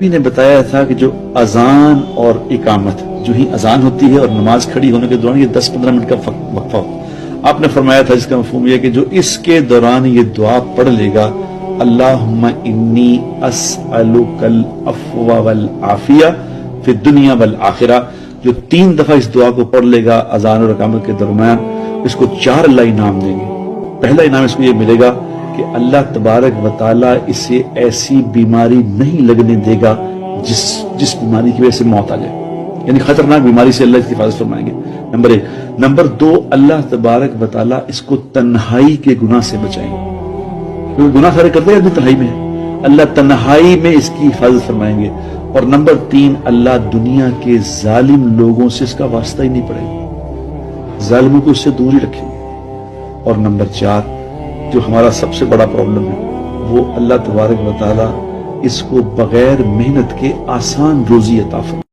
نبی نے بتایا تھا کہ جو اذان اور اقامت، جو ہی اذان ہوتی ہے اور نماز کھڑی ہونے کے دوران یہ 10-15 منٹ کا وقفہ ہوتا، آپ نے فرمایا تھا جس کا مفہوم یہ کہ جو اس کے دوران یہ دعا پڑھ لے گا، اللہم انی اسألک العفو والعافیہ فی الدنیا والآخرہ، جو 3 دفعہ اس دعا کو پڑھ لے گا اذان اور اقامت کے درمیان، اس کو 4 اللہ انعام دیں گے۔ پہلا انعام اس کو یہ ملے گا کہ اللہ تبارک و تعالیٰ اسے ایسی بیماری نہیں لگنے دے گا جس بیماری کی وجہ سے موت آ جائے، یعنی خطرناک بیماری سے اللہ اس کی حفاظت فرمائیں گے، نمبر 1۔ نمبر 2، اللہ تبارک و تعالیٰ اس کو تنہائی کے گناہ سے بچائیں گے، کیونکہ گناہ سارے کرتے ہیں آدمی تنہائی میں ہے، اللہ تنہائی میں اس کی حفاظت فرمائیں گے۔ اور نمبر 3، اللہ دنیا کے ظالم لوگوں سے اس کا واسطہ ہی نہیں پڑے گا، ظالموں کو اس سے دور ہی رکھیں گے۔ اور نمبر 4، جو ہمارا سب سے بڑا پرابلم ہے، وہ اللہ تبارک و تعالیٰ اس کو بغیر محنت کے آسان روزی عطا فرمائے۔